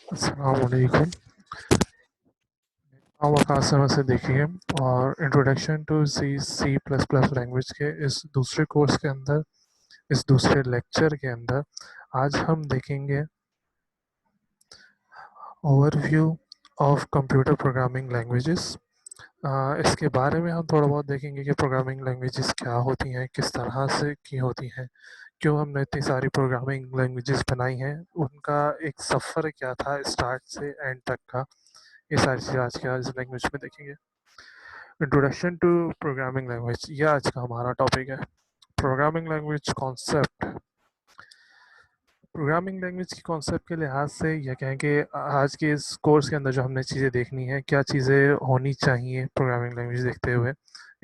अस्सलामुअलैकुम। हम आकाश से देखिए और introduction to C C plus plus language के इस दूसरे कोर्स के अंदर, इस दूसरे लेक्चर के अंदर आज हम देखेंगे overview of computer programming languages. इसके बारे में हम थोड़ा बहुत देखेंगे कि प्रोग्रामिंग लैंग्वेजेस क्या होती हैं, किस तरह से की होती हैं, क्यों हमने इतनी सारी प्रोग्रामिंग लैंग्वेजेस बनाई हैं, उनका एक सफ़र क्या था स्टार्ट से एंड तक का। ये सारी चीज़ें आज के आज लैंग्वेज में देखेंगे। इंट्रोडक्शन टू प्रोग्रामिंग लैंग्वेज, ये आज का हमारा टॉपिक है। Programming language concept. Programming language की कॉन्सेप्ट के लिहाज से यह कहें कि आज के इस कोर्स के अंदर जो हमने चीज़ें देखनी है, क्या चीज़ें होनी चाहिए प्रोग्रामिंग लैंग्वेज देखते हुए,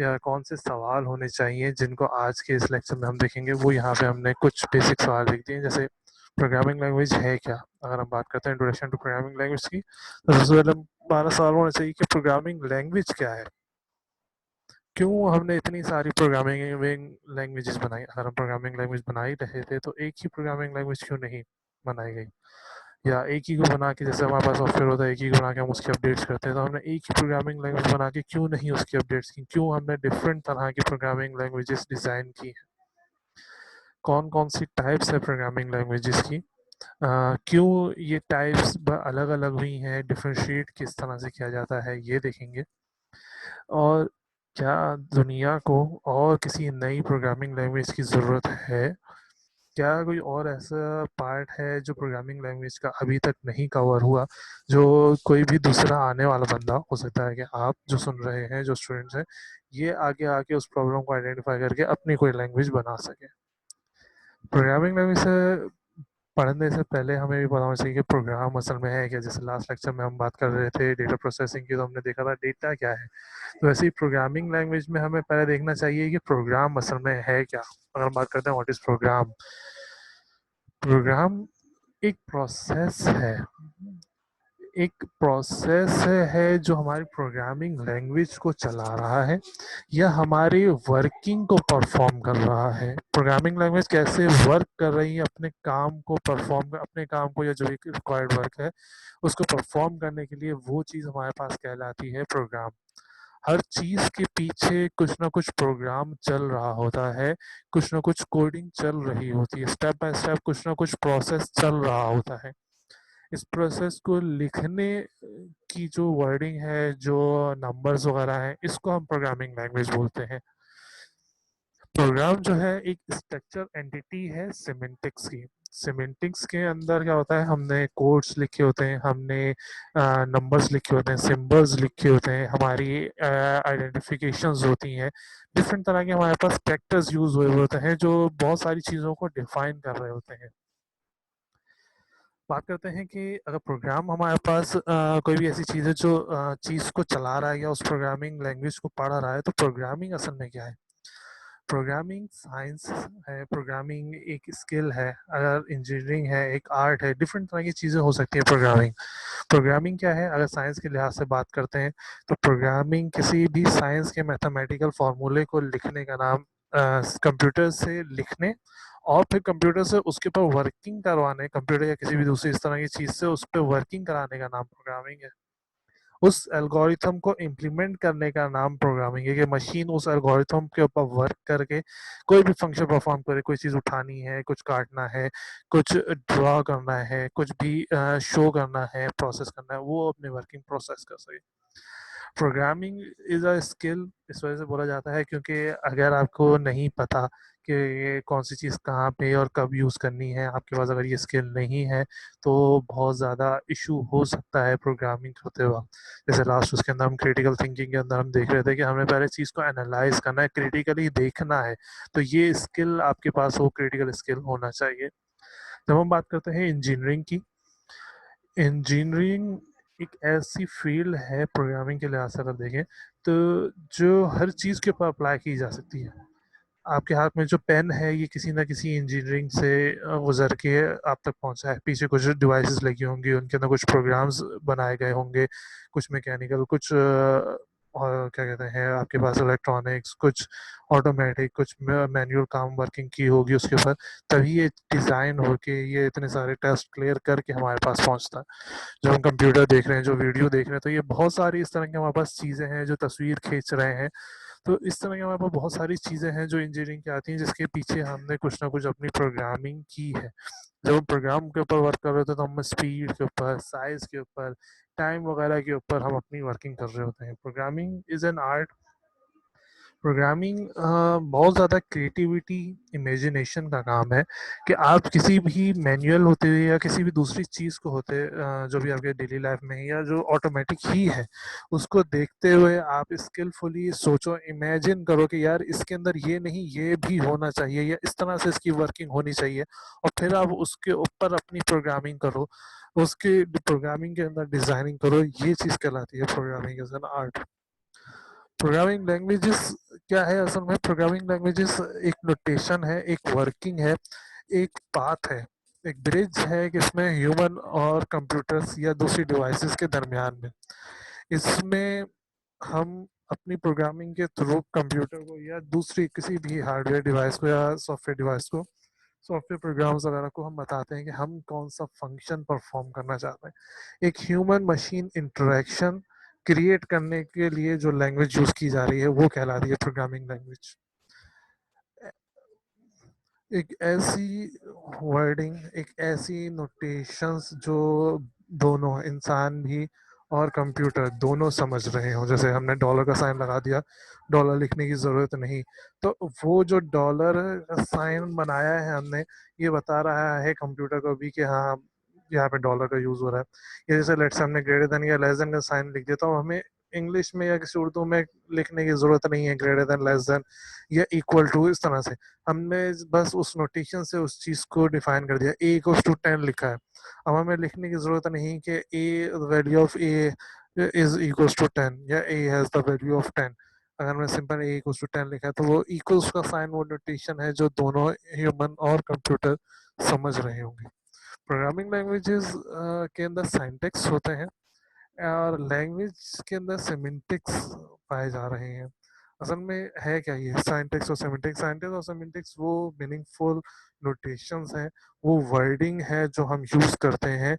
या कौन से सवाल होने चाहिए जिनको आज के इस लेक्चर में हम देखेंगे, वो यहाँ पे हमने कुछ बेसिक सवाल लिख दिए। जैसे प्रोग्रामिंग लैंग्वेज है क्या। अगर हम बात करते हैं इंट्रोडक्शन टू प्रोग्रामिंग लैंग्वेज की, तो सबसे पहले हमारा सवाल होना चाहिए कि प्रोग्रामिंग लैंग्वेज क्या है, क्यों हमने इतनी सारी प्रोग्रामिंग लैंग्वेजेस बनाई। अगर हम प्रोग्रामिंग लैंग्वेज बना ही रहे थे तो एक ही प्रोग्रामिंग लैंग्वेज क्यों नहीं बनाई गई, या एक ही को बना के, जैसे हमारे पास सॉफ्टवेयर होता है एक ही को बना के हम उसकी अपडेट्स करते हैं, तो हमने एक ही प्रोग्रामिंग लैंग्वेज बना के क्यों नहीं उसकी अपडेट्स की, क्यों हमने डिफरेंट तरह की प्रोग्रामिंग लैंग्वेजेस डिज़ाइन की है, कौन कौन सी टाइप्स है प्रोग्रामिंग लैंग्वेजेस की, क्यों ये टाइप्स अलग अलग हुई हैं, डिफ्रेंशिएट किस तरह से किया जाता है, ये देखेंगे। और क्या दुनिया को और किसी नई प्रोग्रामिंग लैंग्वेज की ज़रूरत है, क्या कोई और ऐसा पार्ट है जो प्रोग्रामिंग लैंग्वेज का अभी तक नहीं कवर हुआ, जो कोई भी दूसरा आने वाला बंदा, हो सकता है कि आप जो सुन रहे हैं, जो स्टूडेंट्स हैं, ये आगे आके उस प्रॉब्लम को आइडेंटिफाई करके अपनी कोई लैंग्वेज बना सके। प्रोग्रामिंग लैंग्वेज से पढ़ने से पहले हमें भी पता होना चाहिए कि प्रोग्राम असल में है क्या। जैसे लास्ट लेक्चर में हम बात कर रहे थे डेटा प्रोसेसिंग की, तो हमने देखा था डेटा क्या है। तो वैसे ही प्रोग्रामिंग लैंग्वेज में हमें पहले देखना चाहिए कि प्रोग्राम असल में है क्या। अगर हम बात करते हैं व्हाट इज़ प्रोग्राम, प्रोग्राम एक प्रोसेस है, एक प्रोसेस है जो हमारी प्रोग्रामिंग लैंग्वेज को चला रहा है या हमारी वर्किंग को परफॉर्म कर रहा है। प्रोग्रामिंग लैंग्वेज कैसे वर्क कर रही है अपने काम को परफॉर्म, अपने काम को या जो भी रिक्वायर्ड वर्क है उसको परफॉर्म करने के लिए, वो चीज़ हमारे पास कहलाती है प्रोग्राम। हर चीज़ के पीछे कुछ ना कुछ प्रोग्राम चल रहा होता है, कुछ ना कुछ कोडिंग चल रही होती है, स्टेप बाय स्टेप कुछ ना कुछ प्रोसेस चल रहा होता है। इस प्रोसेस को लिखने की जो वर्डिंग है, जो नंबर्स वगैरह हैं, इसको हम प्रोग्रामिंग लैंग्वेज बोलते हैं। प्रोग्राम जो है एक स्ट्रक्चर एंटिटी है सिमेंटिक्स की। सिमेंटिक्स के अंदर क्या होता है, हमने कोड्स लिखे होते हैं, हमने नंबर्स लिखे होते हैं, सिंबल्स लिखे होते हैं, हमारी आइडेंटिफिकेशंस होती हैं, डिफरेंट तरह के हमारे पास कैरेक्टर्स यूज हुए होते हैं जो बहुत सारी चीज़ों को डिफाइन कर रहे होते हैं। बात करते हैं कि अगर प्रोग्राम हमारे पास कोई भी ऐसी चीज़ है जो चीज़ को चला रहा है या उस प्रोग्रामिंग लैंग्वेज को पढ़ रहा है, तो प्रोग्रामिंग असल में क्या है। प्रोग्रामिंग साइंस है, प्रोग्रामिंग एक स्किल है, अगर इंजीनियरिंग है, एक आर्ट है, डिफरेंट तरह की चीज़ें हो सकती है। प्रोग्रामिंग प्रोग्रामिंग क्या है, अगर साइंस के लिहाज से बात करते हैं तो प्रोग्रामिंग किसी भी साइंस के मैथमेटिकल फार्मूले को लिखने का नाम, कंप्यूटर से लिखने और फिर कंप्यूटर से उसके ऊपर वर्किंग करवाने, कंप्यूटर या किसी भी दूसरी इस तरह की चीज़ से उस पर वर्किंग कराने का नाम प्रोग्रामिंग है। उस एल्गोरिथम को इम्प्लीमेंट करने का नाम प्रोग्रामिंग है, कि मशीन उस एल्गोरिथम के ऊपर वर्क करके कोई भी फंक्शन परफॉर्म करे, कोई चीज़ उठानी है, कुछ काटना है, कुछ ड्रॉ करना है, कुछ भी शो करना है, प्रोसेस करना है, वो अपने वर्किंग प्रोसेस कर सके। प्रोग्रामिंग इज़ अ स्किल इस वजह से बोला जाता है क्योंकि अगर आपको नहीं पता कि ये कौन सी चीज़ कहाँ पे और कब यूज़ करनी है, आपके पास अगर ये स्किल नहीं है, तो बहुत ज़्यादा इशू हो सकता है प्रोग्रामिंग करते वक्त। जैसे लास्ट उसके अंदर हम क्रिटिकल थिंकिंग के अंदर हम देख रहे थे कि हमें पहले चीज़ को एनालाइज करना है, क्रिटिकली देखना है, तो ये स्किल आपके पास हो, क्रिटिकल स्किल होना चाहिए। जब हम बात करते हैं इंजीनियरिंग की, इंजीनियरिंग एक ऐसी फील्ड है प्रोग्रामिंग के लिहाज से अगर देखें तो जो हर चीज़ के ऊपर अप्लाई की जा सकती है। आपके हाथ में जो पेन है, ये किसी ना किसी इंजीनियरिंग से गुजर के आप तक पहुंचा है। पीछे कुछ डिवाइसेस लगी होंगी, उनके अंदर कुछ प्रोग्राम्स बनाए गए होंगे, कुछ मैकेनिकल, कुछ और क्या कहते हैं, आपके पास इलेक्ट्रॉनिक्स, कुछ ऑटोमेटिक, कुछ मैनुअल काम वर्किंग की होगी उसके ऊपर, तभी ये डिज़ाइन होके ये इतने सारे टेस्ट क्लियर करके हमारे पास पहुंचता है। जो हम कंप्यूटर देख रहे हैं, जो वीडियो देख रहे हैं, तो ये बहुत सारी इस तरह की हमारे पास चीज़ें हैं, जो तस्वीर खींच रहे हैं। तो इस तरह की हमारे पास बहुत सारी चीज़ें हैं जो इंजीनियरिंग की आती हैं, जिसके पीछे हमने कुछ ना कुछ अपनी प्रोग्रामिंग की है। जब हम प्रोग्राम के ऊपर वर्क कर रहे होते हैं, तो हम स्पीड के ऊपर, साइज के ऊपर, टाइम वगैरह के ऊपर हम अपनी वर्किंग कर रहे होते हैं। Programming is an art. Programming बहुत ज़्यादा क्रिएटिविटी, इमेजिनेशन का काम है कि आप किसी भी मैनुअल होते हुए या किसी भी दूसरी चीज़ को होते जो भी आपके डेली लाइफ में है या जो ऑटोमेटिक ही है, उसको देखते हुए आप स्किलफुली सोचो, इमेजिन करो कि यार इसके अंदर ये नहीं, ये भी होना चाहिए, या इस तरह से इसकी वर्किंग होनी चाहिए, और फिर आप उसके ऊपर अपनी प्रोग्रामिंग करो, उसके प्रोग्रामिंग के अंदर डिज़ाइनिंग करो। ये चीज़ कहलाती है programming as an art. Programming languages क्या है असल में? प्रोग्रामिंग लैंग्वेजेस एक नोटेशन है, एक वर्किंग है, एक पाथ है, एक ब्रिज है कि इसमें ह्यूमन और कंप्यूटर्स या दूसरी डिवाइसेस के दरमियान में, इसमें हम अपनी प्रोग्रामिंग के थ्रू कंप्यूटर को या दूसरी किसी भी हार्डवेयर डिवाइस को या सॉफ्टवेयर डिवाइस को, सॉफ्टवेयर प्रोग्राम्स वगैरह को हम बताते हैं कि हम कौन सा फंक्शन परफॉर्म करना चाहते हैं। एक ह्यूमन मशीन इंटरेक्शन क्रिएट करने के लिए जो लैंग्वेज यूज की जा रही है वो कहला रही है प्रोग्रामिंग लैंग्वेज। एक ऐसी वर्डिंग, एक ऐसी नोटेशंस जो दोनों इंसान भी और कंप्यूटर दोनों समझ रहे हो। जैसे हमने डॉलर का साइन लगा दिया, डॉलर लिखने की ज़रूरत नहीं, तो वो जो डॉलर का साइन बनाया है हमने, ये बता रहा है कंप्यूटर को भी कि हाँ, यहाँ पे डॉलर का यूज़ हो रहा है। या जैसे लेट्स से हमने ग्रेटर देन या लेस देन का साइन लिख दिया, तो हमें इंग्लिश में या किसी उर्दू में लिखने की ज़रूरत नहीं है ग्रेटर देन, लेस देन या इक्वल टू, इस तरह से हमने बस उस नोटेशन से उस चीज़ को डिफाइन कर दिया। ए इक्वल्स टू 10 लिखा है, अब हमें लिखने की ज़रूरत नहीं कि A, value of A is equals to 10 या A has the value of 10। अगर हमने सिंपल ए इक्वल्स टू 10 लिखा है, तो वो इक्वल्स का साइन, वो नोटेशन है जो दोनों ह्यूमन और कंप्यूटर समझ रहे होंगे। प्रोग्रामिंग लैंग्वेजेस के अंदर साइंटेक्स होते हैं, और लैंग्वेज के अंदर सेमेंटिक्स पाए जा रहे हैं। असल में है क्या ये साइंटेक्स और सेमेंटिक्स? साइंटेक्स और सेमेंटिक्स वो मीनिंगफुल नोटेशंस हैं, वो वर्डिंग है जो हम यूज़ करते हैं,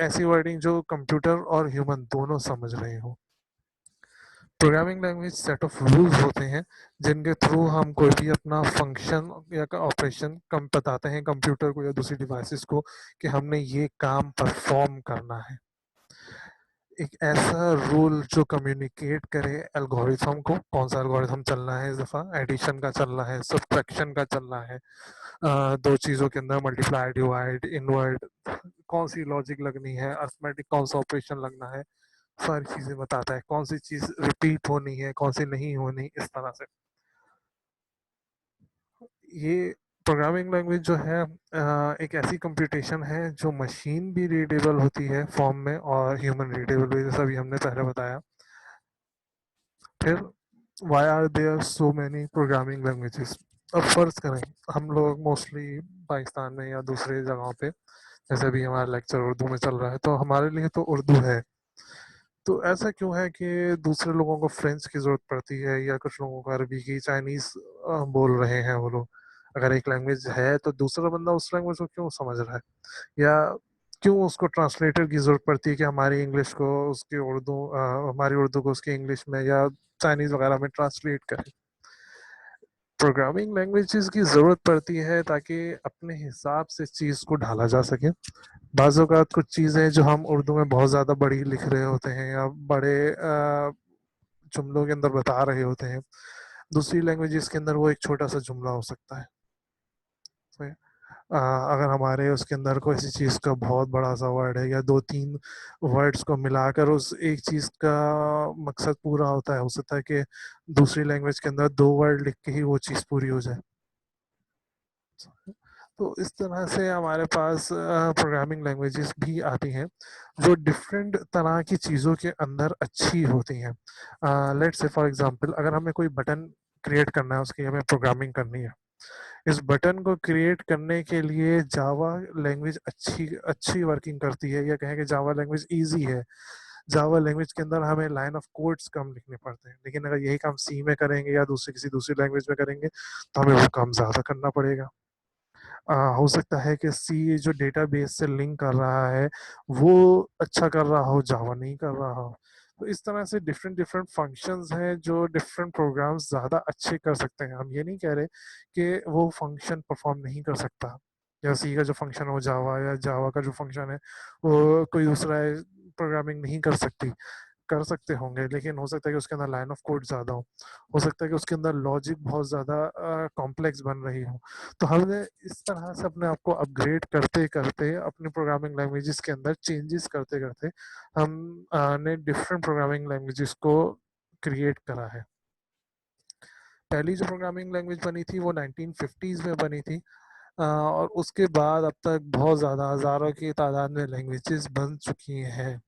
ऐसी वर्डिंग जो कंप्यूटर और ह्यूमन दोनों समझ रहे हो। Programming language set of rules होते हैं जिनके थ्रू हम कोई भी अपना फंक्शन या ऑपरेशन कम बताते हैं कंप्यूटर को या दूसरी डिवाइसेस को कि हमने ये काम परफॉर्म करना है। एक ऐसा रूल जो कम्युनिकेट करे एल्गोरिथम को, कौन सा एल्गोरिथम चलना है इस दफ़ा, एडिशन का चलना है, सब्ट्रैक्शन का चलना है, दो चीज़ों के अंदर मल्टीप्लाई, डिवाइड, इनवर्ट, कौन सी लॉजिक लगनी है, अर्थमेटिक कौन सा ऑपरेशन लगना है, सारी चीज़ें बताता है। कौन सी चीज़ रिपीट होनी है, कौन सी नहीं होनी, इस तरह से। ये प्रोग्रामिंग लैंग्वेज जो है एक ऐसी कंप्यूटेशन है जो मशीन भी रीडेबल होती है फॉर्म में और ह्यूमन रीडेबल भी, जैसा भी हमने पहले बताया। फिर why are there so many programming languages? अब फर्ज करें हम लोग मोस्टली पाकिस्तान में या दूसरे जगहों पे, जैसे भी हमारा लेक्चर उर्दू में चल रहा है, तो हमारे लिए तो उर्दू है। तो ऐसा क्यों है कि दूसरे लोगों को फ्रेंच की ज़रूरत पड़ती है, या कुछ लोगों को अरबी की, चाइनीज़ बोल रहे हैं वो लोग? अगर एक लैंग्वेज है तो दूसरा बंदा उस लैंग्वेज को क्यों समझ रहा है, या क्यों उसको ट्रांसलेटर की ज़रूरत पड़ती है कि हमारी इंग्लिश को उसकी उर्दू, हमारी उर्दू को उसकी इंग्लिश में या चाइनीज़ वगैरह में ट्रांसलेट करें? प्रोग्रामिंग लैंग्वेजेस की ज़रूरत पड़ती है ताकि अपने हिसाब से चीज़ को ढाला जा सके। बाज़ औक़ात कुछ चीज़ें जो हम उर्दू में बहुत ज़्यादा बड़ी लिख रहे होते हैं या बड़े जुमलों के अंदर बता रहे होते हैं, दूसरी लैंग्वेजेस के अंदर वो एक छोटा सा जुमला हो सकता है। तो अगर हमारे उसके अंदर कोई ऐसी चीज़ का बहुत बड़ा सा वर्ड है या दो तीन वर्ड्स को मिलाकर उस एक चीज़ का मकसद पूरा होता है, हो सकता है कि दूसरी लैंग्वेज के अंदर दो वर्ड लिख के ही वो चीज़ पूरी हो जाए। तो इस तरह से हमारे पास प्रोग्रामिंग लैंग्वेजेस भी आती हैं जो डिफरेंट तरह की चीज़ों के अंदर अच्छी होती हैं। लेट्स से फॉर एग्जांपल, अगर हमें कोई बटन क्रिएट करना है, उसकी हमें प्रोग्रामिंग करनी है, इस बटन को क्रिएट करने के लिए जावा लैंग्वेज अच्छी अच्छी वर्किंग करती है, या कहें कि जावा लैंग्वेज इजी है। जावा लैंग्वेज के अंदर हमें लाइन ऑफ कोड्स कम लिखने पड़ते हैं, लेकिन अगर यही काम सी में करेंगे या किसी दूसरी लैंग्वेज में करेंगे तो हमें वो काम ज़्यादा करना पड़ेगा। हो सकता है कि सी जो डेटाबेस से लिंक कर रहा है वो अच्छा कर रहा हो, जावा नहीं कर रहा हो। तो इस तरह से डिफरेंट डिफरेंट फंक्शंस हैं जो डिफरेंट प्रोग्राम्स ज़्यादा अच्छे कर सकते हैं। हम ये नहीं कह रहे कि वो फंक्शन परफॉर्म नहीं कर सकता, या सी का जो फंक्शन हो जावा, या जावा का जो फंक्शन है वो कोई दूसरा प्रोग्रामिंग नहीं कर सकती, कर सकते होंगे, लेकिन हो सकता है कि उसके अंदर लाइन ऑफ कोड ज़्यादा हो सकता है कि उसके अंदर लॉजिक बहुत ज़्यादा कॉम्प्लेक्स बन रही हो। तो हमने इस तरह से अपने आप को अपग्रेड करते करते अपने प्रोग्रामिंग लैंग्वेजेस के अंदर चेंजेस करते करते हम ने डिफरेंट प्रोग्रामिंग लैंग्वेजेस को क्रिएट करा है। पहली जो प्रोग्रामिंग लैंग्वेज बनी थी वो 1950s में बनी थी, और उसके बाद अब तक बहुत ज़्यादा हज़ारों की तादाद में लैंग्वेजेस बन चुकी हैं।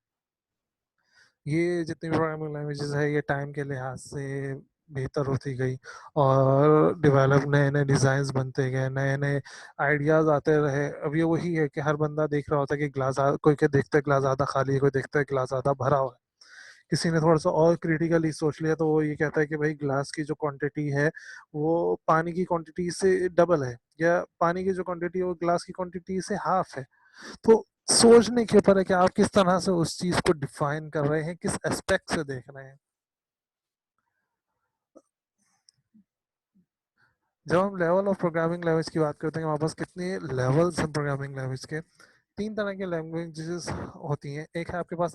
ये जितनी भी प्रोग्रामिंग लैंग्वेजेस है ये टाइम के लिहाज से बेहतर होती गई, और डेवलप नए नए डिज़ाइंस बनते गए, नए नए आइडियाज़ आते रहे। अब ये वही है कि हर बंदा देख रहा होता है कि कोई के देखता है ग्लास आधा खाली है, कोई देखता है ग्लास आधा भरा हुआ है। किसी ने थोड़ा सा और क्रिटिकली सोच लिया तो वो ये कहता है कि भाई ग्लास की जो क्वांटिटी है वो पानी की क्वांटिटी से डबल है, या पानी की जो क्वांटिटी है वो ग्लास की क्वांटिटी से हाफ है। तो सोचने के ऊपर है कि आप किस तरह से उस चीज को डिफाइन कर रहे हैं, किस एस्पेक्ट से देख रहे हैं। जब हम लेवल ऑफ प्रोग्रामिंग लैंग्वेज की बात करते हैं, हमारे पास कितने लेवल्स हैं प्रोग्रामिंग लैंग्वेज के। तीन तरह के लैंग्वेजेस होती हैं। एक है आपके पास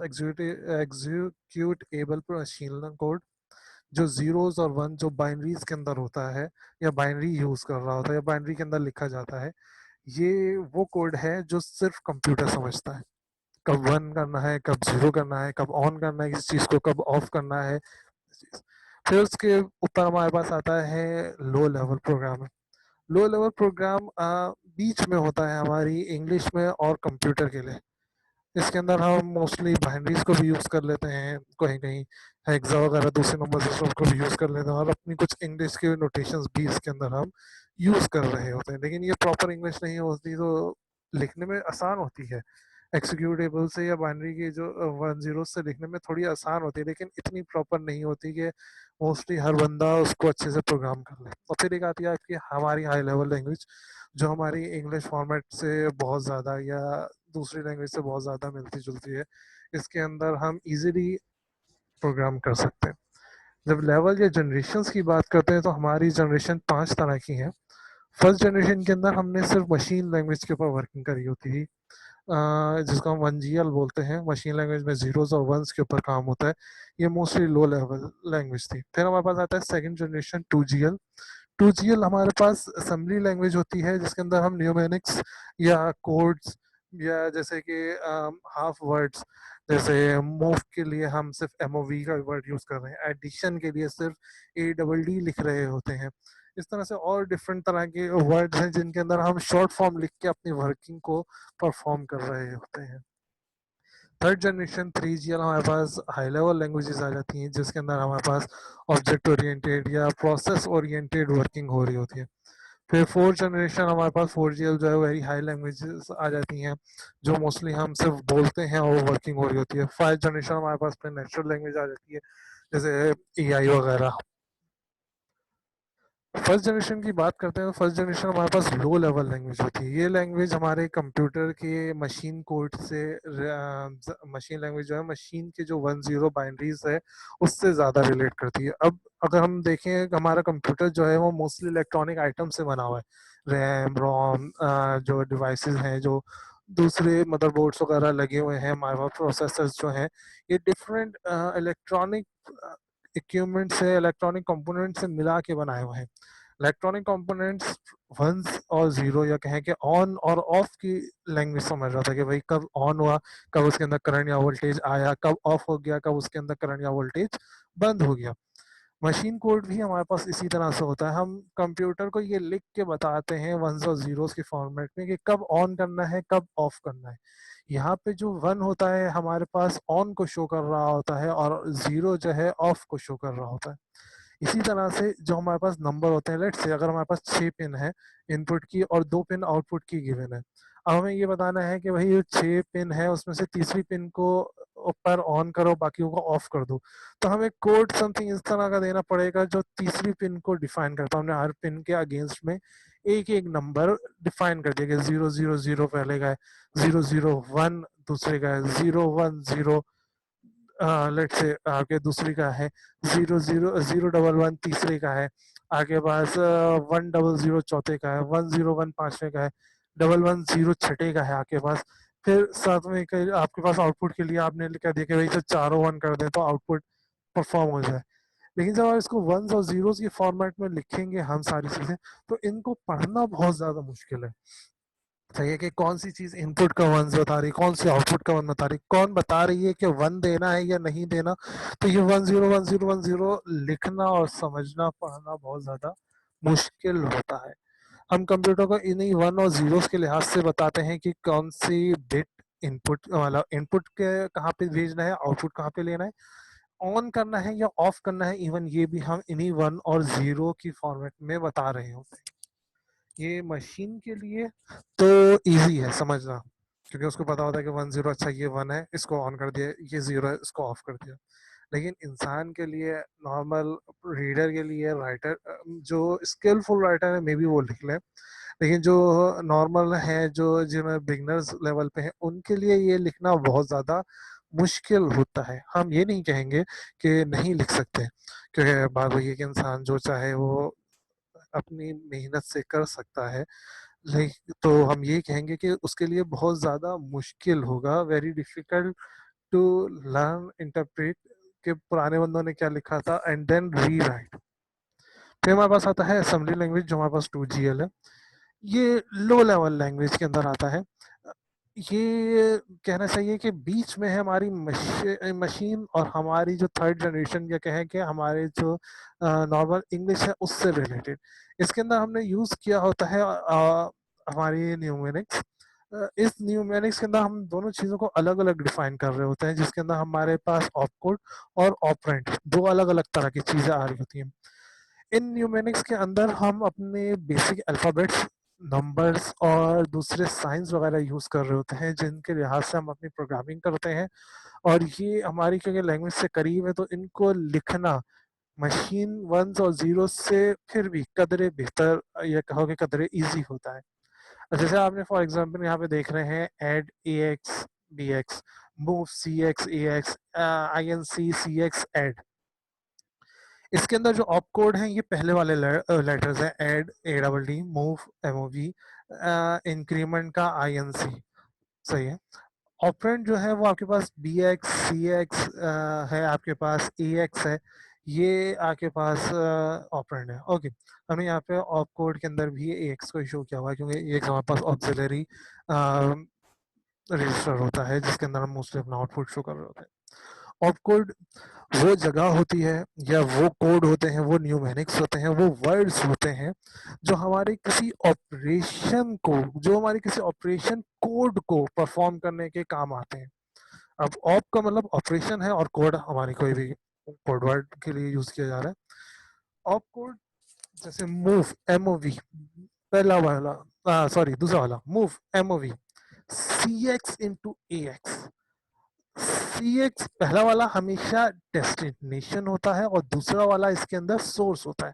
एग्जीक्यूटेबल मशीन कोड, जो जीरोस और वन जो बाइनरीज के अंदर होता है, या बाइनरी यूज कर रहा होता है, या बाइनरी के अंदर लिखा जाता है। ये वो कोड है जो सिर्फ कंप्यूटर समझता है, कब वन करना है, कब जीरो करना है, कब ऑन करना है किसी चीज को, कब ऑफ करना है। फिर उसके ऊपर हमारे पास आता है low level program. Low level program बीच में होता है हमारी इंग्लिश में और कंप्यूटर के लिए। इसके अंदर हम मोस्टली बाइनरीज को भी यूज कर लेते हैं, कहीं कहीं हेक्सा वगैरह दूसरे नंबर सिस्टम को भी यूज कर लेते हैं, और अपनी कुछ इंग्लिश के नोटेशंस भी इसके अंदर हम यूज कर रहे होते हैं। लेकिन ये प्रॉपर इंग्लिश नहीं होती, तो लिखने में आसान होती है। एक्सिक्यूटेबल से या बाइनरी की जो 10 से लिखने में थोड़ी आसान होती है, लेकिन इतनी प्रॉपर नहीं होती कि मोस्टली हर बंदा उसको अच्छे से प्रोग्राम कर ले। और फिर एक आती है आपकी हमारी हाई लेवल लैंग्वेज, जो हमारी इंग्लिश फॉर्मेट से बहुत ज़्यादा या दूसरी लैंग्वेज से बहुत ज़्यादा मिलती जुलती है। इसके अंदर हम इजीली प्रोग्राम कर सकते हैं। जब लेवल या जनरेशन्स की बात करते हैं तो हमारी जनरेशन 5 तरह की है। फर्स्ट जनरेशन के अंदर हमने सिर्फ मशीन लैंग्वेज के ऊपर वर्किंग करी होती थी, जिसको हम 1GL बोलते हैं। मशीन लैंग्वेज में जीरोस और वंस के ऊपर काम होता है। ये मोस्टली लो लेवल लैंग्वेज थी। फिर हमारे पास आता है सेकंड जनरेशन 2GL। 2GL हमारे पास असेंबली लैंग्वेज होती है, जिसके अंदर हम न्यूमेरिक्स या कोड्स, या जैसे कि हाफ वर्ड्स, जैसे मूव के लिए हम सिर्फ MOV का वर्ड यूज कर रहे हैं, एडिशन के लिए सिर्फ ADD लिख रहे होते हैं। इस तरह से और डिफरेंट तरह के वर्ड्स हैं जिनके अंदर हम शॉर्ट फॉर्म लिख के अपनी वर्किंग को परफॉर्म कर रहे होते हैं। थर्ड जनरेशन 3GL हमारे पास हाई लेवल लैंग्वेजेस आ जाती हैं, जिसके अंदर हमारे पास ऑब्जेक्ट ओरिएंटेड या प्रोसेस ओरिएंटेड वर्किंग हो रही होती है। फिर फोर्थ जनरेशन हमारे पास 4GL जो है वेरी हाई लैंग्वेजेस आ जाती हैं, जो मोस्टली हम सिर्फ बोलते हैं और वर्किंग हो रही होती है। 5th जनरेशन हमारे पास फिर नेचुरल लैंग्वेज आ जाती है, जैसे AI वगैरह। फर्स्ट जनरेशन की बात करते हैं तो फर्स्ट जनरेशन हमारे पास लो लेवल लैंग्वेज होती है। ये लैंग्वेज हमारे कंप्यूटर के मशीन कोड से, मशीन लैंग्वेज जो है मशीन के जो 10 बाइनरीज है उससे ज़्यादा रिलेट करती है। अब अगर हम देखें, हमारा कंप्यूटर जो है वो मोस्टली इलेक्ट्रॉनिक आइटम से बना हुआ है। रैम रोम, जो डिवाइसेस हैं, जो दूसरे मदरबोर्ड्स वगैरह लगे हुए हैं, हमारे पास प्रोसेसर्स जो हैं, ये डिफरेंट इलेक्ट्रॉनिक इक्विपमेंट से, इलेक्ट्रॉनिक कंपोनेंट से मिला के बनाए हुए हैं। इलेक्ट्रॉनिक कंपोनेंट्स वंस और जीरो, या कहें कि ऑन और ऑफ की लैंग्वेज समझ रहा था कि भाई कब ऑन हुआ, कब उसके अंदर करंट या वोल्टेज आया, कब ऑफ हो गया, कब उसके अंदर करंट या वोल्टेज बंद हो गया। मशीन कोड भी हमारे पास इसी तरह से होता है। हम कंप्यूटर को ये लिख के बताते हैं वंस और जीरोस के फॉर्मेट में कि कब ऑन करना है, कब ऑफ करना है। यहाँ पे जो वन होता है हमारे पास ऑन को शो कर रहा होता है, और जीरो जो है ऑफ को शो कर रहा होता है। इसी तरह से जो हमारे पास नंबर होते हैं, लेट्स से अगर हमारे पास 6 पिन है इनपुट की और 2 पिन आउटपुट की गिवन है। अब हमें ये बताना है कि भाई ये 6 पिन है, उसमें से तीसरी पिन को ऊपर ऑन करो, बाकी को ऑफ कर दो। तो हमें कोड समथिंग इस तरह का देना पड़ेगा जो तीसरी पिन को डिफाइन करता है। हमने हर पिन के अगेंस्ट में एक एक नंबर डिफाइन कर दिया कि 000 पहले का है, 001 दूसरे का है, 010 लेट से आगे दूसरी का है, 000 तीसरे का है, आगे पास 100 चौथे का है, 101 पांचवे का है, 110 छठे का है आपके पास। फिर सातवें के आपके पास आउटपुट के लिए आपने क्या दिया कि भाई तो चारों वन कर दें तो आउटपुट परफॉर्म हो जाए। लेकिन जब आप इसको वंस और जीरोस की फॉर्मेट में लिखेंगे हम सारी चीजें, तो इनको पढ़ना बहुत ज्यादा मुश्किल है। सही है कि कौन सी चीज इनपुट का वन बता रही, कौन सी आउटपुट का वन बता रही, कौन बता रही है कि वन देना है या नहीं देना। तो ये 101010 लिखना और समझना पढ़ना बहुत ज्यादा मुश्किल होता है। हम कंप्यूटर को इन्हीं वन और जीरोस के लिहाज से बताते हैं कि कौन सी बिट इनपुट, मतलब इनपुट के कहाँ पे भेजना है, आउटपुट कहाँ पे लेना है, ऑन करना है या ऑफ करना है। इवन ये भी हम इन्हीं वन और जीरो की फॉर्मेट में बता रहे होते हैं। ये मशीन के लिए तो इजी है समझना, क्योंकि उसको पता होता है कि 10 अच्छा ये वन है, इसको ऑन कर दिया, ये जीरो है, इसको ऑफ कर दिया। लेकिन इंसान के लिए, नॉर्मल रीडर के लिए, राइटर जो स्किलफुल राइटर है मे बी वो लिख ले, लेकिन जो नॉर्मल है, जो जिन्हें बिगनर्स लेवल पे है, उनके लिए ये लिखना बहुत ज़्यादा मुश्किल होता है। हम ये नहीं कहेंगे कि नहीं लिख सकते, क्योंकि बात वही है कि इंसान जो चाहे वो अपनी मेहनत से कर सकता है। लेकिन तो हम ये कहेंगे कि उसके लिए बहुत ज़्यादा मुश्किल होगा, very difficult to learn interpret कि पुराने बंदों ने क्या लिखा था एंड देन री राइट। फिर हमारे पास आता है असेंबली लैंग्वेज, जो हमारे पास 2GL है। ये लो लेवल लैंग्वेज के अंदर आता है। ये कहना चाहिए कि बीच में है हमारी मशीन और हमारी जो थर्ड जनरेशन, या कहें कि हमारे जो नॉर्मल इंग्लिश है उससे रिलेटेड। इसके अंदर हमने यूज़ किया होता है हमारी न्यूमेरिक्स। इस न्यूमेरिक्स के अंदर हम दोनों चीज़ों को अलग अलग डिफाइन कर रहे होते हैं, जिसके अंदर हमारे पास ऑपकोड और ऑपरेंड दो अलग अलग तरह की चीज़ें आ रही होती हैं। इन न्यूमेरिक्स के अंदर हम अपने बेसिक अल्फ़ाबेट्स, नंबर्स और दूसरे साइंस वगैरह यूज़ कर रहे होते हैं, जिनके लिहाज से हम अपनी प्रोग्रामिंग करते हैं। और ये हमारी क्योंकि लैंग्वेज से करीब है, तो इनको लिखना मशीन वंस और जीरो से फिर भी कदरे बेहतर, या कहोगे कदरे इजी होता है। जैसे आपने फॉर एग्जांपल यहाँ पे देख रहे हैं add AX BX, move CX AX, INC CX add. इसके अंदर जो ऑप कोड हैं ये पहले वाले लेटर्स हैं, add ADD, move MOV, increment का INC। सही है। ऑपरेंड जो है वो आपके पास BX CX है, आपके पास AX है, ये आपके पास ऑपरेंड है। ओके, हमने यहाँ पे ऑप कोड के अंदर भी AX को शो किया हुआ है, क्योंकि AX हमारे पास ऑक्सिलरी रजिस्टर होता है, जिसके अंदर हम मोस्टली अपना आउटपुट शो कर रहे होते हैं। ऑप कोड वो जगह होती है, या वो कोड होते हैं, वो न्यूमेरिक्स होते हैं, वो वर्ड्स होते हैं जो हमारे किसी ऑपरेशन को, जो हमारे किसी ऑपरेशन कोड को परफॉर्म करने के काम आते हैं। अब ऑप का मतलब ऑपरेशन है, और कोड हमारी कोई भी कोड वर्ड के लिए यूज किया जा रहा है। ऑप कोड जैसे मूव MOV, पहला वाला, सॉरी दूसरा वाला move MOV CX into AX। CX पहला वाला हमेशा डेस्टिनेशन होता है, और दूसरा वाला इसके अंदर सोर्स होता है।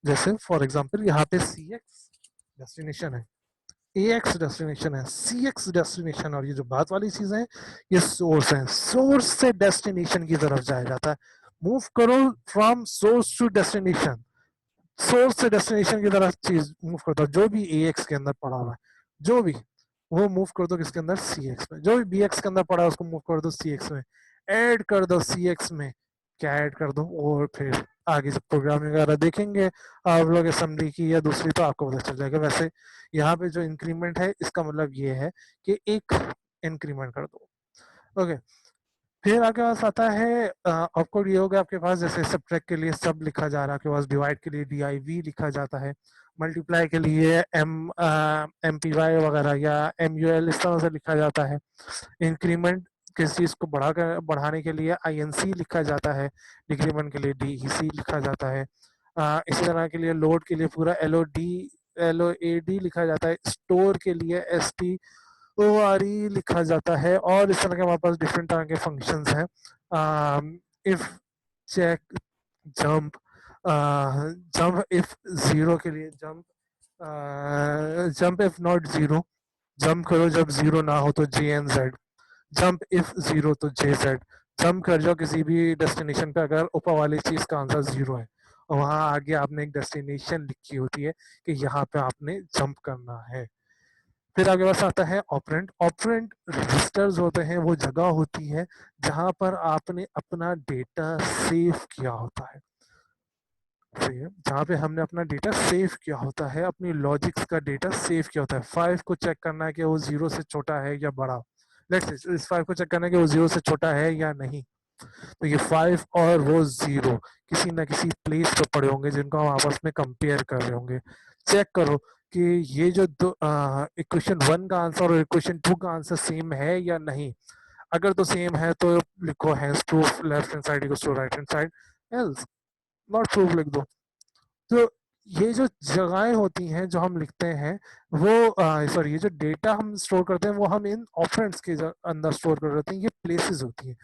जैसे फॉर एग्जांपल यहाँ पे CX डेस्टिनेशन है, AX डेस्टिनेशन है, CX डेस्टिनेशन, और ये जो बात वाली चीजें हैं ये सोर्स है। सोर्स से डेस्टिनेशन की तरफ जाया जाता है। मूव करो from source to destination, source से डेस्टिनेशन की तरफ चीज मूव करता है। जो भी AX के अंदर पड़ा हुआ है, जो भी, वो मूव कर दो किसके अंदर, CX में। जो भी BX के अंदर पड़ा है उसको मूव कर दो CX में। ऐड कर दो CX में, क्या ऐड कर दो, और फिर आगे जब प्रोग्रामिंग वगैरह देखेंगे आप लोग असेंबली की या दूसरी, तो आपको पता चल जाएगा। वैसे यहाँ पे जो इंक्रीमेंट है इसका मतलब ये है कि एक इंक्रीमेंट कर दो। ओके, फिर आपके पास आता है ऑपकोड। ये हो गया आपके पास, जैसे सब्ट्रैक्ट के लिए सब लिखा जा रहा है आपके पास, डिवाइड के लिए DIV लिखा जाता है, मल्टीप्लाई के लिए MPY वगैरह या MUL इस तरह से लिखा जाता है। इंक्रीमेंट किस चीज़ को बढ़ाने के लिए INC लिखा जाता है, डिक्रीमेंट के लिए DEC लिखा जाता है। इसी तरह के लिए लोड के लिए पूरा LOD LOAD लिखा जाता है, स्टोर के लिए ST ओ आर ई लिखा जाता है। और इस तरह के हमारे पास डिफरेंट तरह के फंक्शंस हैं। If, check, jump, jump if zero के लिए jump, jump if not zero, jump करो जब जीरो ना हो तो J N Z, jump if zero तो जे जेड। जंप कर जाओ किसी भी डेस्टिनेशन पे अगर ऊपर वाली चीज का आंसर जीरो है, और वहां आगे आपने एक डेस्टिनेशन लिखी होती है कि यहाँ पे आपने जंप करना है। फिर आगे पास आता है ऑपरेंट। ऑपरेंट रजिस्टर्स होते हैं, वो जगह होती है जहां पर आपने अपना डेटा सेव किया होता है। सही है, जहाँ पे हमने अपना डेटा सेव किया होता है, अपनी लॉजिक्स का डेटा सेव किया होता है। 5 को चेक करना है कि वो जीरो से छोटा है या बड़ा। लेट्स इस 5 को चेक करना है कि वो जीरो से छोटा है या नहीं। तो ये 5 और वो जीरो किसी ना किसी प्लेस पे पड़े होंगे जिनको हम आपस में कंपेयर कर रहे होंगे। चेक करो कि ये जो दो इक्वेशन 1 का आंसर और इक्वेशन 2 का आंसर सेम है या नहीं। अगर तो सेम है तो लिखो has proof left hand side equals to right hand side, else not proof लिख दो। तो ये जो जगहें होती हैं जो हम लिखते हैं, वो सॉरी, ये जो डेटा हम स्टोर करते हैं वो हम इन ऑपरेंड्स के अंदर स्टोर कर रहे हैं। ये प्लेसेस होती हैं।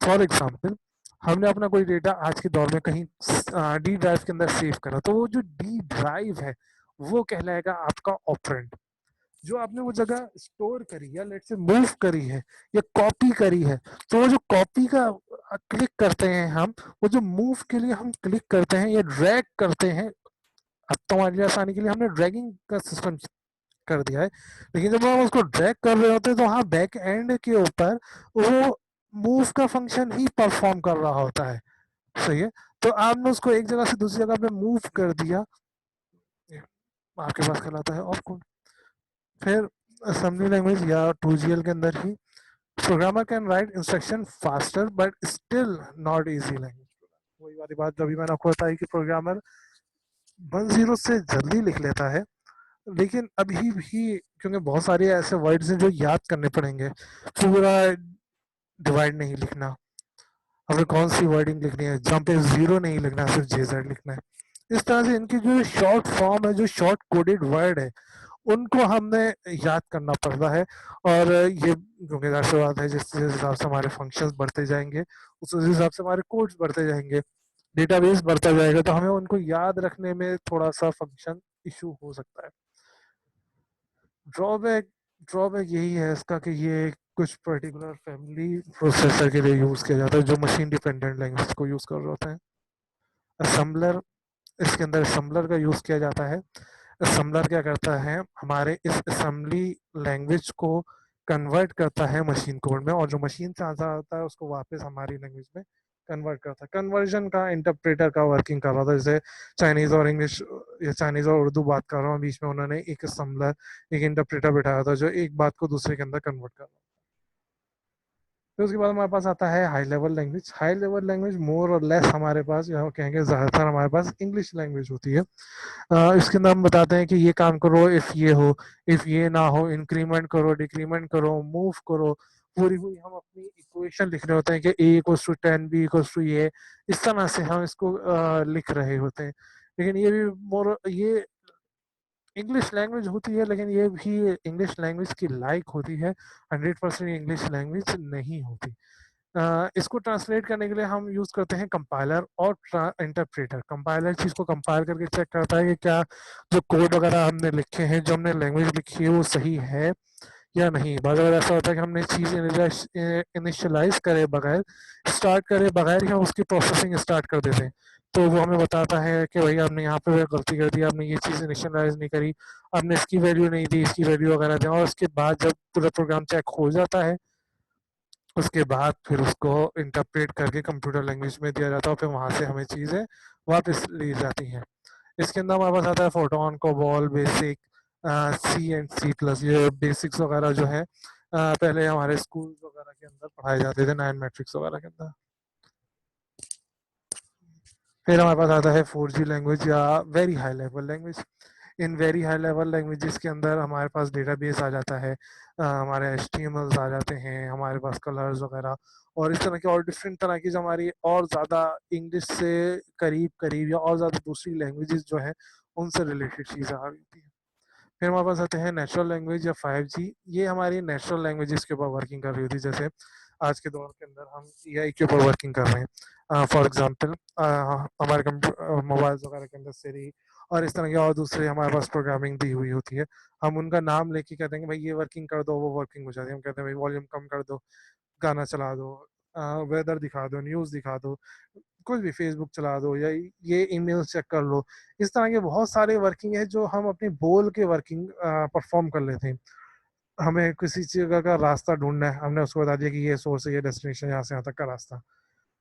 फॉर एग्जाम्पल, हमने अपना कोई डेटा आज के दौर में कहीं डी ड्राइव के अंदर सेव करा, तो वो जो डी ड्राइव है वो कहलाएगा आपका ऑपरेंड। जो आपने वो जगह स्टोर करी या लेट से मूव करी है या कॉपी करी है, तो वो जो कॉपी का क्लिक करते हैं हम, वो जो मूव के लिए हम क्लिक करते हैं या ड्रैग करते हैं। अब तो हमारे लिए आसानी के लिए हमने ड्रैगिंग का सिस्टम कर दिया है, लेकिन जब हम उसको ड्रैग कर रहे होते हैं तो वहाँ बैक एंड के ऊपर वो मूव का फंक्शन ही परफॉर्म कर रहा होता है। सही है, तो आपने उसको एक जगह से दूसरी जगह पे मूव कर दिया, आपके पास कहलाता है ऑफ कोड। फिर असेंबली लैंग्वेज या 2GL के अंदर ही programmer can write instruction faster but still not easy language. वही वाली बात जो अभी मैंने आपको बताई कि प्रोग्रामर 1 0 से जल्दी लिख लेता है, लेकिन अभी भी क्योंकि बहुत सारे ऐसे वर्ड्स हैं जो याद करने पड़ेंगे। पूरा डिवाइड नहीं लिखना, हमें कौन सी वर्डिंग लिखनी है, जहाँ पे जीरो नहीं लिखना, सिर्फ जेजेड लिखना है। इस तरह से इनकी जो शॉर्ट फॉर्म है, जो शॉर्ट कोडेड वर्ड है, उनको हमने याद करना पड़ता है। और ये क्योंकि जाहिर सी बात है, जिस हिसाब से हमारे फंक्शंस बढ़ते जाएंगे उस हिसाब से हमारे कोड्स बढ़ते जाएंगे, डेटाबेस बढ़ता जाएगा, तो हमें उनको याद रखने में थोड़ा सा फंक्शन इशू हो सकता है। ड्रॉबैक ड्रॉबैक यही है इसका कि ये कुछ पर्टिकुलर फैमिली प्रोसेसर के लिए यूज़ किया जाता है जो मशीन डिपेंडेंट लैंग्वेज को यूज़ कर रहे होते हैं। असम्बलर, इसके अंदर असम्बलर का यूज़ किया जाता है। असम्बलर क्या करता है, हमारे इस असेंबली लैंग्वेज को कन्वर्ट करता है मशीन कोड में, और जो मशीन से आंसर आता है उसको वापस हमारी लैंग्वेज में कन्वर्ट करता है। कन्वर्जन का इंटरप्रेटर का वर्किंग कर रहा था, जैसे चाइनीज़ और इंग्लिश या चाइनीज़ और उर्दू बात कर रहा हूँ, बीच में उन्होंने एक असम्बलर, एक इंटरप्रेटर बिठाया था जो एक बात को दूसरे के अंदर कन्वर्ट कर रहा था। फिर उसके बाद हमारे पास आता है high level language. High level language more और लेस हमारे पास, या कहेंगे ज़्यादातर हमारे पास इंग्लिश लैंग्वेज होती है। इसके अंदर हम बताते हैं कि ये काम करो इफ़ ये हो, इफ़ ये ना हो इंक्रीमेंट करो, डिक्रीमेंट करो, मूव करो। पूरी हुई हम अपनी इक्वेशन लिख रहे होते हैं कि a equals to 10, b equals to ये, इस तरह से हम इसको लिख रहे होते हैं। लेकिन ये भी मोर, ये इंग्लिश लैंग्वेज होती है, लेकिन ये भी इंग्लिश लैंग्वेज की लाइक होती है, 100% इंग्लिश लैंग्वेज नहीं होती। इसको ट्रांसलेट करने के लिए हम यूज करते हैं कंपाइलर और इंटरप्रेटर। कंपाइलर चीज को कंपाइल करके चेक करता है कि क्या जो कोड वगैरह हमने लिखे हैं, जो हमने लैंग्वेज लिखी है, वो सही है या नहीं। बार बार ऐसा होता है कि हमने चीज इनिशियलाइज करे बगैर, स्टार्ट करे बगैर ही हम उसकी प्रोसेसिंग स्टार्ट कर देते हैं। तो वो हमें बताता है कि भाई आपने यहाँ पे गलती कर दी, आपने ये चीज़ इनिशियलाइज नहीं करी, आपने इसकी वैल्यू नहीं दी, इसकी वैल्यू वगैरह दें। और उसके बाद जब पूरा प्रोग्राम चेक हो जाता है, उसके बाद फिर उसको इंटरप्रेट करके कंप्यूटर लैंग्वेज में दिया जाता है, और फिर वहाँ से हमें चीज़ें वापस ली जाती हैं। इसके अंदर हमारे पास आता है Fortran, COBOL, BASIC, C and C plus. ये बेसिक्स वगैरह जो है पहले हमारे स्कूल वगैरह के अंदर पढ़ाए जाते थे, 9 मैट्रिक्स वगैरह के अंदर। फिर हमारे पास आता है 4G लैंग्वेज या very high level language. In very high level languages के अंदर हमारे पास डेटाबेस आ जाता है, हमारे HTMLs आ जाते हैं, हमारे पास कलर्स वगैरह, और इस तरह की और डिफरेंट तरह की जो हमारी और ज़्यादा इंग्लिश से करीब करीब या और ज़्यादा दूसरी लैंग्वेजेस जो हैं उनसे रिलेटेड चीज़ें आ गई थी। फिर हमारे पास आते हैं नेचुरल लैंग्वेज या 5G। ये हमारी नेचुरल लैंग्वेजेस के ऊपर वर्किंग कर रही होती है। जैसे आज के दौर के अंदर हम एआई के ऊपर वर्किंग कर रहे हैं। फॉर एग्जांपल हमारे मोबाइल वगैरह के अंदर सिरी और इस तरह के और दूसरे हमारे पास प्रोग्रामिंग दी हुई होती है। हम उनका नाम लेके कहते हैं कि भाई ये वर्किंग कर दो, वो वर्किंग हो जाती है। हम कहते हैं भाई वॉल्यूम कम कर दो, गाना चला दो, वेदर दिखा दो, न्यूज़ दिखा दो, कुछ भी फेसबुक चला दो, या ये ईमेल चेक कर लो। इस तरह के बहुत सारे वर्किंग है जो हम अपनी बोल के वर्किंग परफॉर्म कर लेते हैं। हमें किसी जगह का रास्ता ढूंढना है, हमने उसको बता दिया कि ये सोर्स है, ये डेस्टिनेशन, यहाँ से यहाँ तक का रास्ता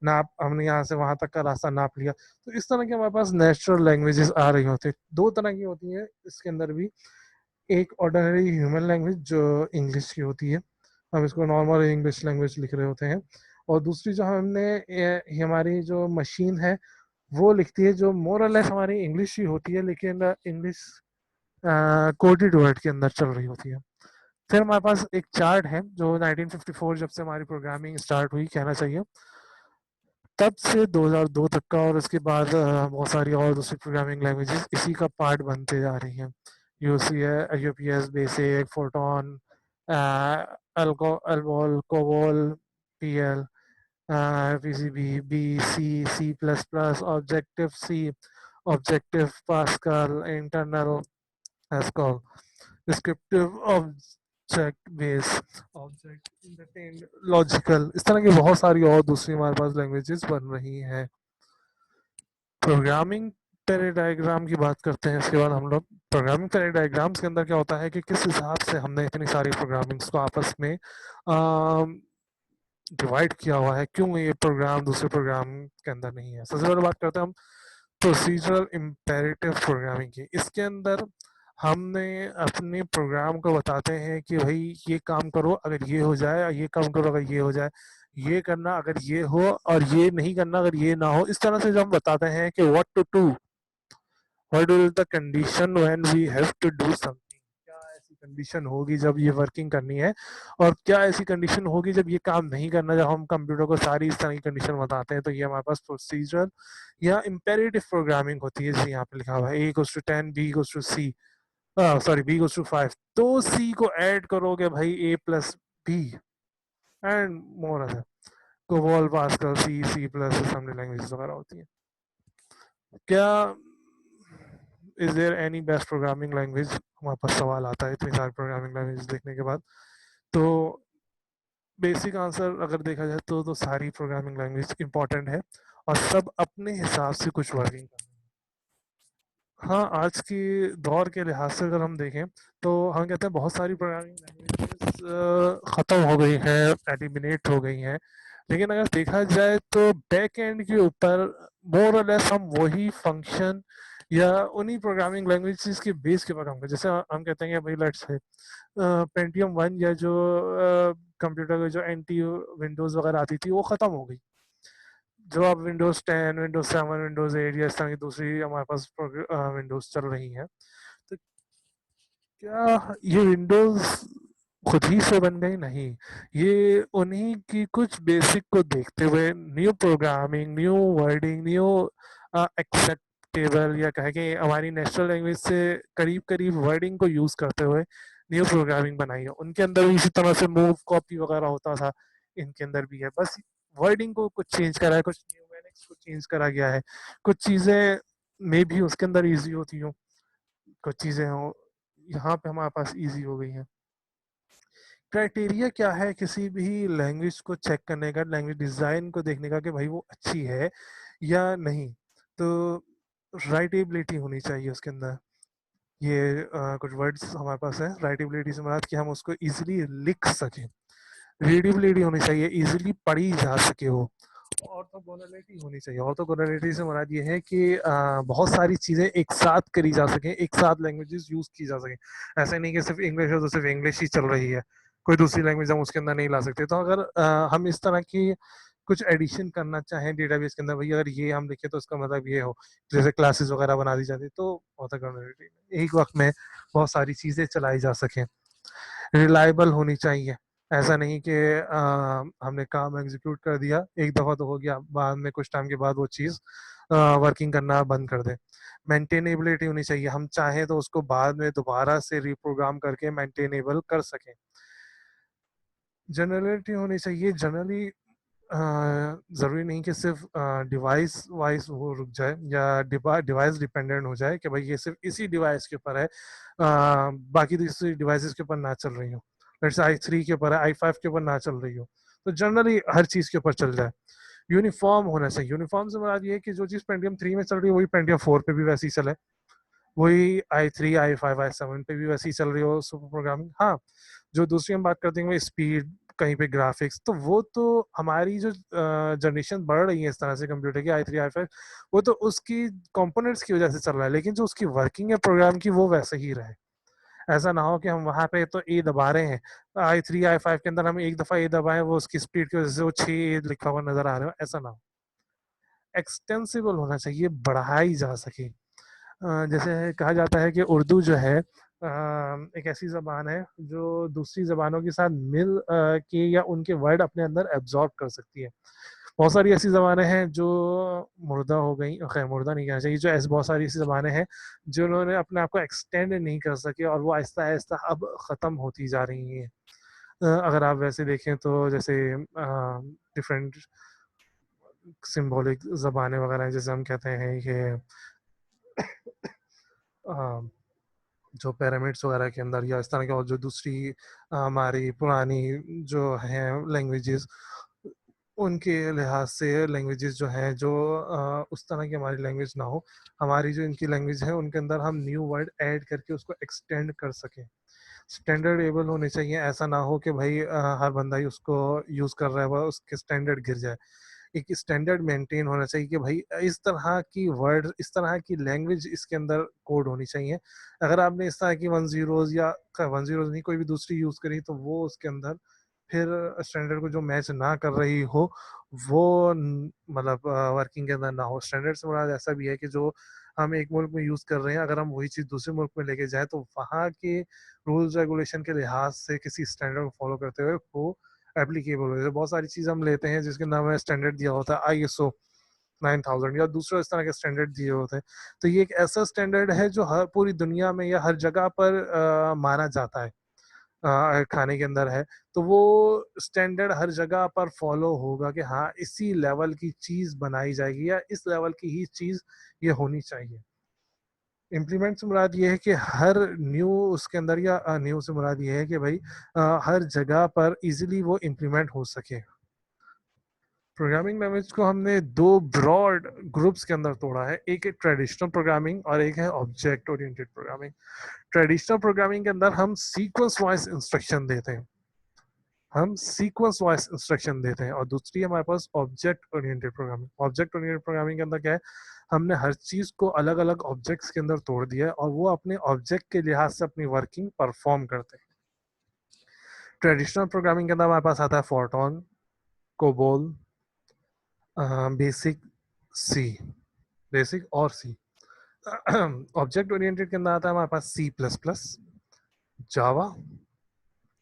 नाप, हमने यहाँ से वहां तक का रास्ता नाप लिया। तो इस तरह की हमारे पास नेचुरल लैंग्वेजेस आ रही होती है। दो तरह की होती है इसके अंदर भी। एक ऑर्डिनरी ह्यूमन लैंग्वेज जो इंग्लिश की होती है, हम इसको नॉर्मल इंग्लिश लैंग्वेज लिख रहे होते हैं। और दूसरी जो हमने हमारी जो मशीन है वो लिखती है, जो मोर और लेस हमारी इंग्लिश ही होती है, लेकिन इंग्लिश कोडेड वर्ड के अंदर चल रही होती है। फिर हमारे पास एक चार्ट है जो 1954 जब से हमारी प्रोग्रामिंग स्टार्ट हुई कहना चाहिए, तब से 2002 तक का, और उसके बाद बहुत सारी और दूसरी प्रोग्रामिंग लैंग्वेजेस इसी का पार्ट बनते जा रही हैं। यूसी है, UPS, basic, Fortran, ALGOL, COBOL, PL, PCB, B, C, C plus plus, objective C, objective Pascal, internal एस्कॉल, descriptive object base, object entertain, logical. इस तरह की बहुत सारी और दूसरी हमारे पास लैंग्वेजेस बन रही हैं। प्रोग्रामिंग पैराडायग्राम की बात करते हैं इसके बाद हम लोग। प्रोग्रामिंग पैराडायग्राम्स के अंदर क्या होता है कि किस हिसाब से हमने इतनी सारी प्रोग्रामिंग्स को आपस में डिवाइड किया हुआ है, क्यों ये प्रोग्राम दूसरे प्रोग्राम के अंदर नहीं है। सबसे पहले बात करते हैं हम प्रोसीजरल इम्पेरेटिव प्रोग्रामिंग की। इसके अंदर हमने अपने प्रोग्राम को बताते हैं कि भाई ये काम करो अगर ये हो जाए, ये काम करो अगर ये हो जाए, ये करना अगर ये हो, और ये नहीं करना अगर ये ना हो। इस तरह से जब हम बताते हैं कि what to do, what is the condition when we have to do something, क्या ऐसी कंडीशन होगी जब ये वर्किंग करनी है, और क्या ऐसी कंडीशन होगी जब ये काम नहीं करना। जब हम कंप्यूटर को सारी इस तरह की कंडीशन बताते हैं तो ये हमारे पास प्रोसीजरल या इम्पेरेटिव प्रोग्रामिंग होती है। जैसे यहाँ पे लिखा हुआ है A=10, B=C, सॉरी B=5, तो C को ऐड करोगे भाई A+B and more other. COBOL, Pascal, C plus assembly languages वगैरह होती है। क्या is there any best programming language, हमारे पास सवाल आता है इतनी सारी प्रोग्रामिंग लैंग्वेज देखने के बाद। तो बेसिक आंसर अगर देखा जाए तो सारी प्रोग्रामिंग लैंग्वेज इंपॉर्टेंट है, और सब अपने हिसाब से कुछ वर्किंग कर। हाँ, आज की दौर के लिहाज से अगर हम देखें तो हम कहते हैं बहुत सारी प्रोग्रामिंग लैंग्वेजेस ख़त्म हो गई हैं, एलिमिनेट हो गई हैं। लेकिन अगर देखा जाए तो बैक एंड के ऊपर मोर और लेस हम वही फंक्शन या उन्हीं प्रोग्रामिंग लैंग्वेजेस के बेस के ऊपर काम करते हैं। जैसे हम कहते हैं कि भाई लेट्स से पेंटियम 1 या जो कंप्यूटर के जो एंटी विंडोज़ वगैरह आती थी वो ख़त्म हो गई। जो अब विंडोज़ 10, विंडोज़ 7, विंडोज़ 8 या इस तरह की दूसरी हमारे पास विंडोज़ चल रही हैं। तो क्या ये विंडोज़ खुद ही से बन गई? नहीं, ये उन्हीं की कुछ बेसिक को देखते हुए new programming, new wording, new acceptable या कहे कि हमारी नेचुरल लैंग्वेज से करीब करीब वर्डिंग को यूज़ करते हुए न्यू प्रोग्रामिंग बनाई है। उनके अंदर भी इसी तरह से मूव, कॉपी वगैरह होता था, इनके अंदर भी है। बस वर्डिंग को कुछ चेंज करा है, कुछ न्यूमेरिक्स को चेंज करा गया है, कुछ चीज़ें मे भी उसके अंदर ईजी होती हो, कुछ चीज़ें हो यहाँ पे हमारे पास ईजी हो गई हैं। क्राइटेरिया क्या है किसी भी लैंग्वेज को चेक करने का, लैंग्वेज डिज़ाइन को देखने का कि भाई वो अच्छी है या नहीं? तो राइटेबिलिटी होनी चाहिए उसके अंदर। ये कुछ वर्ड्स हमारे पास है। राइटेबिलिटी से मुराद कि हम उसको इजीली लिख सकें। रीडेबिलिटी होनी चाहिए, इजीली पढ़ी जा सके वो। ऑर्थोगोनैलिटी होनी चाहिए। ऑर्थोगोनैलिटी से मुराद ये है कि बहुत सारी चीज़ें एक साथ करी जा सकें, एक साथ लैंग्वेजेस यूज़ की जा सकें। ऐसा नहीं कि सिर्फ इंग्लिश है तो सिर्फ इंग्लिश ही चल रही है, कोई दूसरी लैंग्वेज हम उसके अंदर नहीं ला सकते। तो अगर हम इस तरह की कुछ एडिशन करना चाहें डेटाबेस के अंदर, भाई अगर ये हम लिखें तो इसका मतलब ये हो, जैसे क्लासेस वगैरह बना दी जाती, तो ऑर्थोगोनैलिटी एक वक्त में बहुत सारी चीज़ें चलाई जा सकें। रिलायबल होनी चाहिए। ऐसा नहीं कि हमने काम एग्जीक्यूट कर दिया, एक दफ़ा तो हो गया, बाद में कुछ टाइम के बाद वो चीज़ वर्किंग करना बंद कर दे। मेंटेनेबिलिटी होनी चाहिए, हम चाहें तो उसको बाद में दोबारा से रिप्रोग्राम करके मेंटेनेबल कर सकें। जनरलिटी होनी चाहिए, जनरली ज़रूरी नहीं कि सिर्फ डिवाइस वाइज वो रुक जाए या डिवाइस डिपेंडेंट हो जाए कि भाई ये सिर्फ इसी डिवाइस के ऊपर है, बाकी दूसरी डिवाइसेस के ऊपर ना चल रही हो। लेट्स i3 के ऊपर है, i5 के ऊपर ना चल रही हो, तो जनरली हर चीज़ के ऊपर चल जाए। यूनिफॉर्म होना चाहिए। यूनिफॉर्म से मुराद ये है कि जो चीज़ पेंटियम 3 में चल रही है वही पेंटियम 4 पे भी वैसी चले, वही i3 i5 i7 पे भी वैसी चल रही हो सुपर प्रोग्रामिंग। हाँ, जो दूसरी हम बात करते हैं स्पीड, कहीं पे ग्राफिक्स, तो वो तो हमारी जो जनरेशन बढ़ रही है इस तरह से कंप्यूटर की i3 i5, वो तो उसकी कंपोनेंट्स की वजह से चल रहा है, लेकिन जो उसकी वर्किंग है प्रोग्राम की वो वैसे ही रहे। ऐसा ना हो कि हम वहां पे तो ए दबा रहे हैं, i3 i5 के अंदर हम एक दफा ए दबाएं, वो उसकी स्पीड की वजह से वो 6 लिखा हुआ नजर आ रहा है, ऐसा ना हो। एक्सटेंसिबल होना चाहिए, बढ़ाई जा सके। जैसे कहा जाता है कि उर्दू जो है एक ऐसी ज़बान है जो दूसरी ज़बानों के साथ मिल के या उनके वर्ड अपने अंदर एब्जॉर्ब कर सकती है। बहुत सारी ऐसी ज़बानें हैं जो मुर्दा हो गई, खैर मुर्दा नहीं कहना चाहिए, जो ऐसी बहुत सारी ऐसी ज़बानें हैं जिन्होंने अपने आप को एक्सटेंड नहीं कर सके और वो आहिस्ता आहिस्ता अब ख़त्म होती जा रही हैं। अगर आप वैसे देखें तो जैसे डिफरेंट सिंबॉलिक ज़बानें वगैरह हैं, जैसे हम कहते हैं कि जो पिरामिड्स वगैरह के अंदर या इस तरह के और जो दूसरी हमारी पुरानी जो हैं लैंग्वेजेस, उनके लिहाज से लैंग्वेजेस जो हैं जो उस तरह की हमारी लैंग्वेज ना हो, हमारी जो इनकी लैंग्वेज है उनके अंदर हम न्यू वर्ड ऐड करके उसको एक्सटेंड कर सकें। स्टैंडर्ड एबल होने चाहिए, ऐसा ना हो कि भाई हर बंदा ही उसको यूज़ कर रहा है वह उसके स्टैंडर्ड गिर जाए। एक स्टैंडर्ड मेंटेन होना चाहिए कि भाई इस तरह की वर्ड, इस तरह की लैंग्वेज इसके अंदर कोड होनी चाहिए। अगर आपने इस तरह की वन जीरोज या वन जीरोज नहीं कोई भी दूसरी यूज़ करी तो वो उसके अंदर फिर स्टैंडर्ड को जो मैच ना कर रही हो वो मतलब वर्किंग के अंदर ना हो। स्टैंडर्ड से मुराद ऐसा भी है कि जो हम एक मुल्क में यूज़ कर रहे हैं, अगर हम वही चीज़ दूसरे मुल्क में लेके जाए तो वहाँ के रूल्स रेगुलेशन के लिहाज से किसी स्टैंडर्ड को फॉलो करते हुए वो एप्लीकेबल हो। बहुत सारी चीज़ हम लेते हैं जिसके नाम में स्टैंडर्ड दिया होता है ISO 9000 या दूसरा इस तरह के स्टैंडर्ड दिए होते हैं। तो ये एक ऐसा स्टैंडर्ड है जो हर पूरी दुनिया में या हर जगह पर माना जाता है, खाने के अंदर है। तो वो स्टैंडर्ड हर जगह पर फॉलो होगा कि हाँ इसी लेवल की चीज़ बनाई जाएगी या इस लेवल की ही चीज़ ये होनी चाहिए। इम्प्लीमेंट से मुराद ये है कि हर न्यू उसके अंदर या न्यू से मुराद ये है कि भाई हर जगह पर इजीली वो इम्प्लीमेंट हो सके। प्रोग्रामिंग लैंग्वेज को हमने दो ब्रॉड ग्रुप्स के अंदर तोड़ा है, एक है ट्रेडिशनल प्रोग्रामिंग और एक है object oriented programming. Traditional programming के अंदर हम सीक्वेंस वाइज इंस्ट्रक्शन देते हैं, हम सीक्वेंस वाइज इंस्ट्रक्शन देते हैं, और दूसरी हमारे पास object oriented programming. Object oriented programming के अंदर क्या है, हमने हर चीज़ को अलग अलग ऑब्जेक्ट्स के अंदर तोड़ दिया है और वो अपने ऑब्जेक्ट के लिहाज से अपनी वर्किंग परफॉर्म करते हैं। ट्रेडिशनल प्रोग्रामिंग के अंदर हमारे पास आता है फोर्टॉन, कोबोल, बेसिक, सी, बेसिक और सी। ऑब्जेक्ट ओरिएंटेड के अंदर आता है हमारे पास C++, जावा,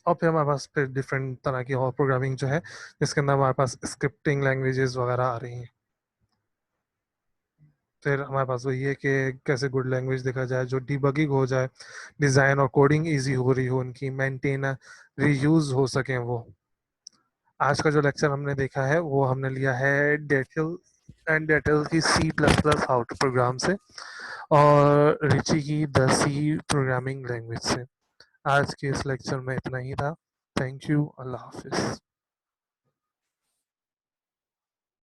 और फिर हमारे पास फिर डिफरेंट तरह की और प्रोग्रामिंग जो है जिसके अंदर हमारे पास स्क्रिप्टिंग लैंग्वेजेस वगैरह आ रही हैं। फिर हमारे पास वही है कि कैसे गुड लैंग्वेज देखा जाए जो डिबगिंग हो जाए, डिज़ाइन और कोडिंग इजी हो रही हो, उनकी मेंटेन रीयूज हो सकें वो। आज का जो लेक्चर हमने देखा है वो हमने लिया है डेटल एंड डेटल की C++ हाउ टू प्रोग्राम से, और रिची की द सी प्रोग्रामिंग लैंग्वेज से। आज के इस लेक्चर में इतना ही था। थैंक यू, अल्लाह हाफिज़।